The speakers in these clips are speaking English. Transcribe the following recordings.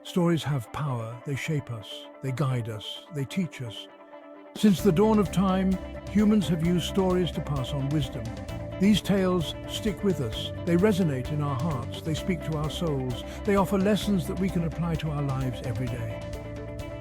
Stories have power, they shape us, they guide us, they teach us. Since the dawn of time, humans have used stories to pass on wisdom. These tales stick with us, they resonate in our hearts, they speak to our souls, they offer lessons that we can apply to our lives every day.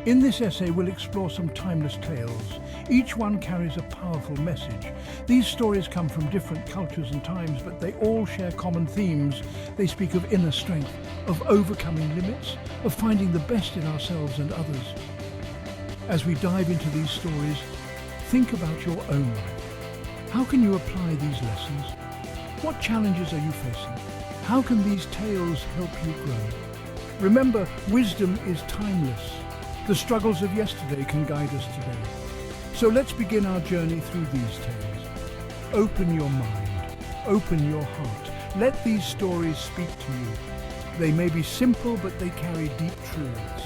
In this essay, we'll explore some timeless tales. Each one carries a powerful message. These stories come from different cultures and times, but they all share common themes. They speak of inner strength, of overcoming limits, of finding the best in ourselves and others. As we dive into these stories, think about your own life. How can you apply these lessons? What challenges are you facing? How can these tales help you grow? Remember, wisdom is timeless. The struggles of yesterday can guide us today. So let's begin our journey through these tales. Open your mind, open your heart. Let these stories speak to you. They may be simple, but they carry deep truths.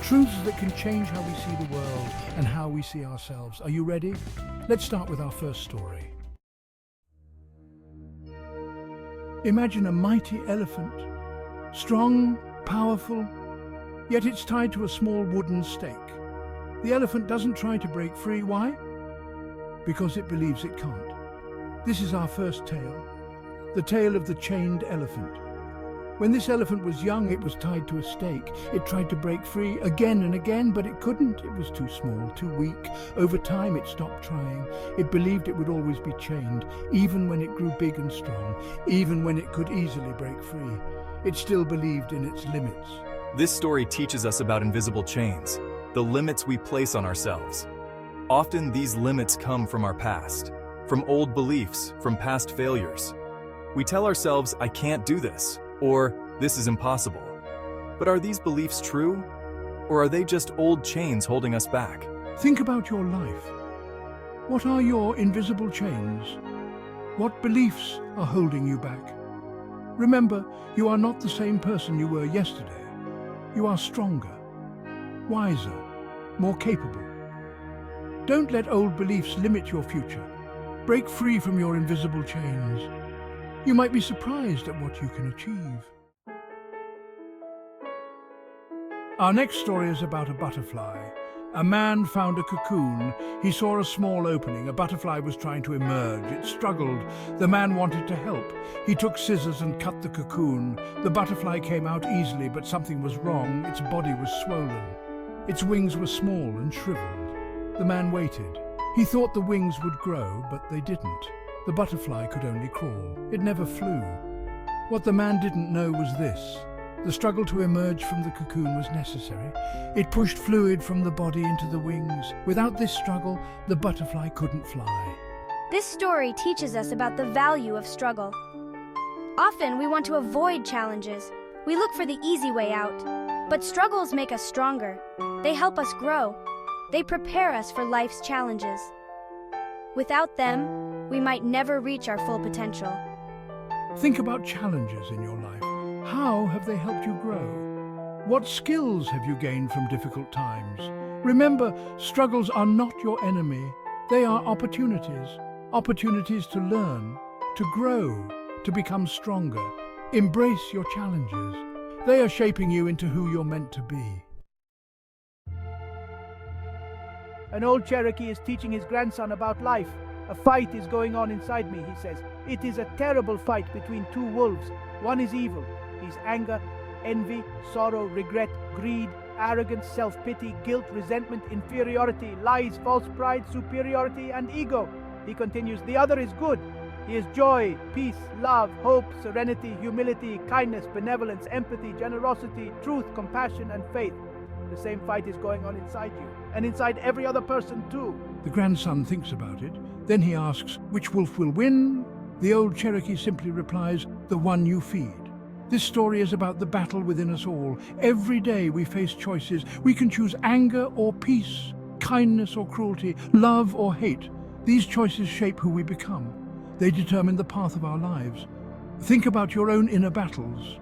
Truths that can change how we see the world and how we see ourselves. Are you ready? Let's start with our first story. Imagine a mighty elephant, strong, powerful, yet it's tied to a small wooden stake. The elephant doesn't try to break free. Why? Because it believes it can't. This is our first tale, the tale of the chained elephant. When this elephant was young, it was tied to a stake. It tried to break free again and again, but it couldn't. It was too small, too weak. Over time, it stopped trying. It believed it would always be chained, even when it grew big and strong, even when it could easily break free. It still believed in its limits. This story teaches us about invisible chains, the limits we place on ourselves. Often these limits come from our past, from old beliefs, from past failures. We tell ourselves, I can't do this, or this is impossible. But are these beliefs true? Or are they just old chains holding us back? Think about your life. What are your invisible chains? What beliefs are holding you back? Remember, you are not the same person you were yesterday. You are stronger, wiser, more capable. Don't let old beliefs limit your future. Break free from your invisible chains. You might be surprised at what you can achieve. Our next story is about a butterfly. A man found a cocoon. He saw a small opening. A butterfly was trying to emerge. It struggled. The man wanted to help. He took scissors and cut the cocoon. The butterfly came out easily, but something was wrong. Its body was swollen. Its wings were small and shriveled. The man waited. He thought the wings would grow, but they didn't. The butterfly could only crawl. It never flew. What the man didn't know was this. The struggle to emerge from the cocoon was necessary. It pushed fluid from the body into the wings. Without this struggle, the butterfly couldn't fly. This story teaches us about the value of struggle. Often we want to avoid challenges. We look for the easy way out. But struggles make us stronger. They help us grow. They prepare us for life's challenges. Without them, we might never reach our full potential. Think about challenges in your life. How have they helped you grow? What skills have you gained from difficult times? Remember, struggles are not your enemy. They are opportunities. Opportunities to learn, to grow, to become stronger. Embrace your challenges. They are shaping you into who you're meant to be. An old Cherokee is teaching his grandson about life. A fight is going on inside me, he says. It is a terrible fight between two wolves. One is evil. He's anger, envy, sorrow, regret, greed, arrogance, self-pity, guilt, resentment, inferiority, lies, false pride, superiority, and ego. He continues, the other is good. He is joy, peace, love, hope, serenity, humility, kindness, benevolence, empathy, generosity, truth, compassion, and faith. The same fight is going on inside you, and inside every other person too. The grandson thinks about it. Then he asks, which wolf will win? The old Cherokee simply replies, the one you feed. This story is about the battle within us all. Every day we face choices. We can choose anger or peace, kindness or cruelty, love or hate. These choices shape who we become. They determine the path of our lives. Think about your own inner battles.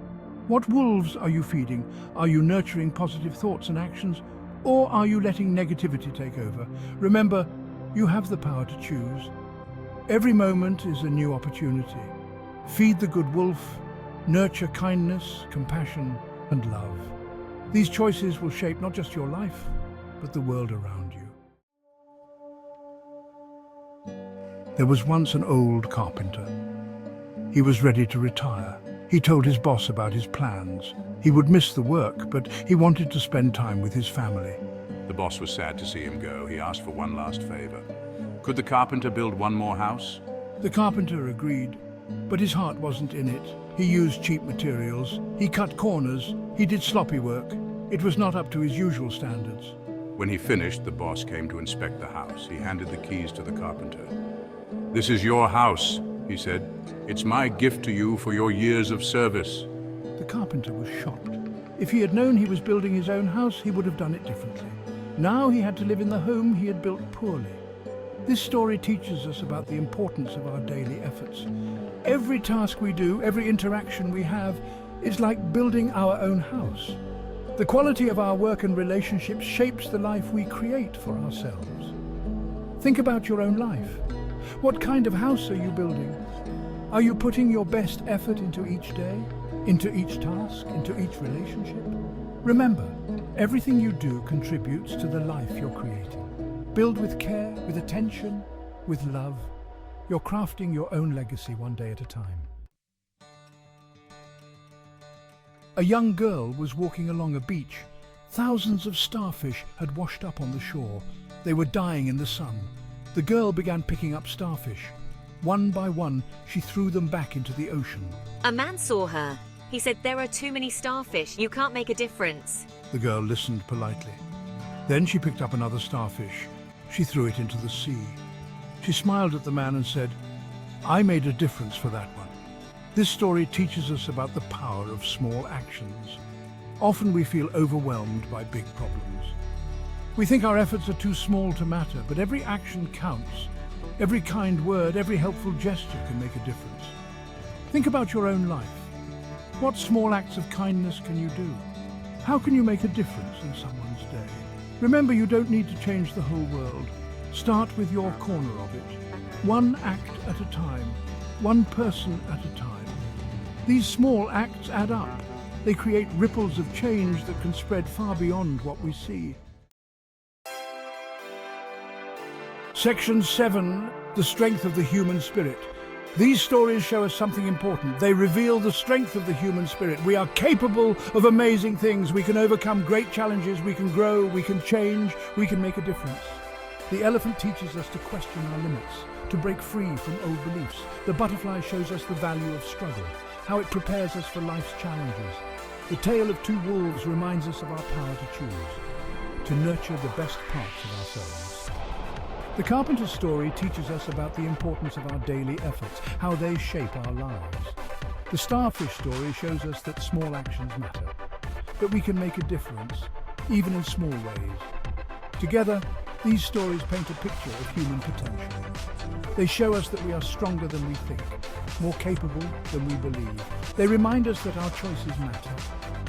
What wolves are you feeding? Are you nurturing positive thoughts and actions? Or are you letting negativity take over? Remember, you have the power to choose. Every moment is a new opportunity. Feed the good wolf. Nurture kindness, compassion, and love. These choices will shape not just your life, but the world around you. There was once an old carpenter. He was ready to retire. He told his boss about his plans. He would miss the work, but he wanted to spend time with his family. The boss was sad to see him go. He asked for one last favor. Could the carpenter build one more house? The carpenter agreed, but his heart wasn't in it. He used cheap materials, he cut corners, he did sloppy work. It was not up to his usual standards. When he finished, the boss came to inspect the house. He handed the keys to the carpenter. "This is your house," he said. "It's my gift to you for your years of service." The carpenter was shocked. If he had known he was building his own house, he would have done it differently. Now he had to live in the home he had built poorly. This story teaches us about the importance of our daily efforts. Every task we do, every interaction we have, is like building our own house. The quality of our work and relationships shapes the life we create for ourselves. Think about your own life. What kind of house are you building? Are you putting your best effort into each day, into each task, into each relationship? Remember, everything you do contributes to the life you're creating. Build with care, with attention, with love. You're crafting your own legacy one day at a time. A young girl was walking along a beach. Thousands of starfish had washed up on the shore. They were dying in the sun. The girl began picking up starfish. One by one, she threw them back into the ocean. A man saw her. He said, "There are too many starfish. You can't make a difference." The girl listened politely. Then she picked up another starfish. She threw it into the sea. She smiled at the man and said, "I made a difference for that one." This story teaches us about the power of small actions. Often we feel overwhelmed by big problems. We think our efforts are too small to matter, but every action counts. Every kind word, every helpful gesture can make a difference. Think about your own life. What small acts of kindness can you do? How can you make a difference in someone's day? Remember, you don't need to change the whole world. Start with your corner of it. One act at a time, one person at a time. These small acts add up. They create ripples of change that can spread far beyond what we see. Section 7, the strength of the human spirit. These stories show us something important. They reveal the strength of the human spirit. We are capable of amazing things. We can overcome great challenges. We can grow. We can change. We can make a difference. The elephant teaches us to question our limits, to break free from old beliefs. The butterfly shows us the value of struggle, how it prepares us for life's challenges. The tale of two wolves reminds us of our power to choose, to nurture the best parts of ourselves. The carpenter's story teaches us about the importance of our daily efforts, how they shape our lives. The starfish story shows us that small actions matter, that we can make a difference, even in small ways. Together, these stories paint a picture of human potential. They show us that we are stronger than we think, more capable than we believe. They remind us that our choices matter,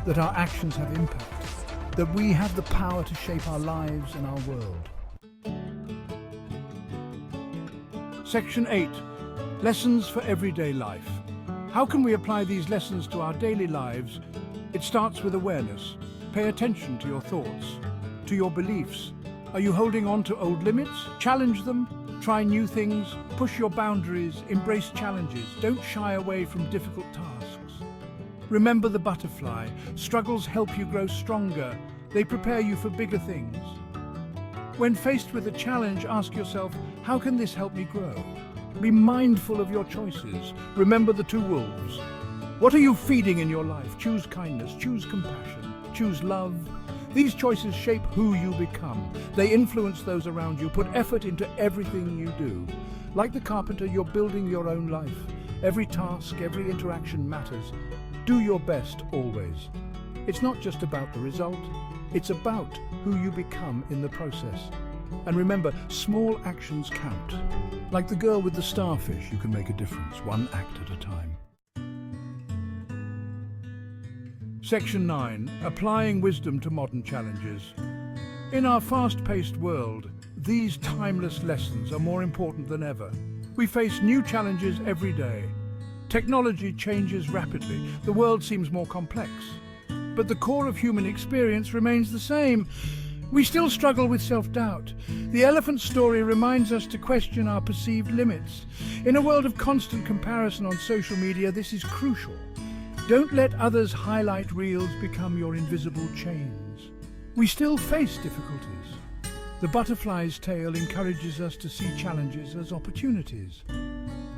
that our actions have impact, that we have the power to shape our lives and our world. Section 8, lessons for everyday life. How can we apply these lessons to our daily lives? It starts with awareness. Pay attention to your thoughts, to your beliefs. Are you holding on to old limits? Challenge them. Try new things. Push your boundaries. Embrace challenges. Don't shy away from difficult tasks. Remember the butterfly. Struggles help you grow stronger. They prepare you for bigger things. When faced with a challenge, ask yourself, how can this help me grow? Be mindful of your choices. Remember the two wolves. What are you feeding in your life? Choose kindness, choose compassion, choose love. These choices shape who you become. They influence those around you. Put effort into everything you do. Like the carpenter, you're building your own life. Every task, every interaction matters. Do your best always. It's not just about the result. It's about who you become in the process. And remember, small actions count. Like the girl with the starfish, you can make a difference, one act at a time. Section 9, applying wisdom to modern challenges. In our fast-paced world, these timeless lessons are more important than ever. We face new challenges every day. Technology changes rapidly. The world seems more complex. but the core of human experience remains the same. We still struggle with self-doubt. The elephant story reminds us to question our perceived limits. In a world of constant comparison on social media, this is crucial. Don't let others' highlight reels become your invisible chains. We still face difficulties. The butterfly's tail encourages us to see challenges as opportunities.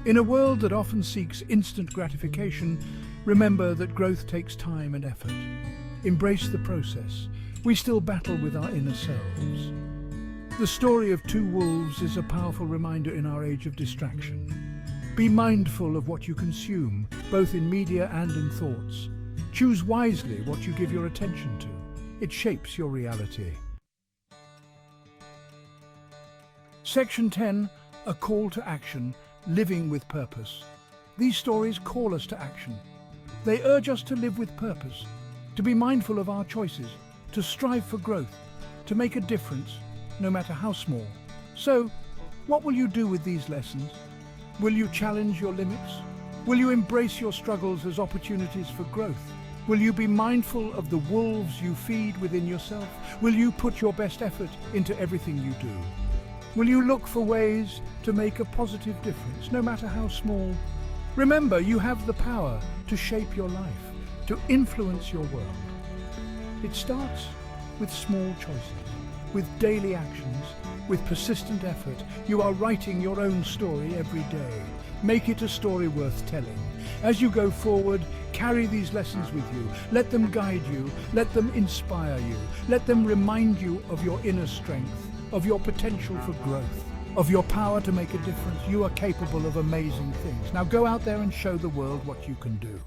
In a world that often seeks instant gratification, remember that growth takes time and effort. Embrace the process. We still battle with our inner selves. The story of two wolves is a powerful reminder in our age of distraction. Be mindful of what you consume, both in media and in thoughts. Choose wisely what you give your attention to. It shapes your reality. Section 10, a call to action, living with purpose. These stories call us to action. They urge us to live with purpose, to be mindful of our choices, to strive for growth, to make a difference, no matter how small. So, what will you do with these lessons? Will you challenge your limits? Will you embrace your struggles as opportunities for growth? Will you be mindful of the wolves you feed within yourself? Will you put your best effort into everything you do? Will you look for ways to make a positive difference, no matter how small? Remember, you have the power to shape your life, to influence your world. It starts with small choices, with daily actions, with persistent effort. You are writing your own story every day. Make it a story worth telling. As you go forward, carry these lessons with you. Let them guide you. Let them inspire you. Let them remind you of your inner strength, of your potential for growth, of your power to make a difference. You are capable of amazing things. Now go out there and show the world what you can do.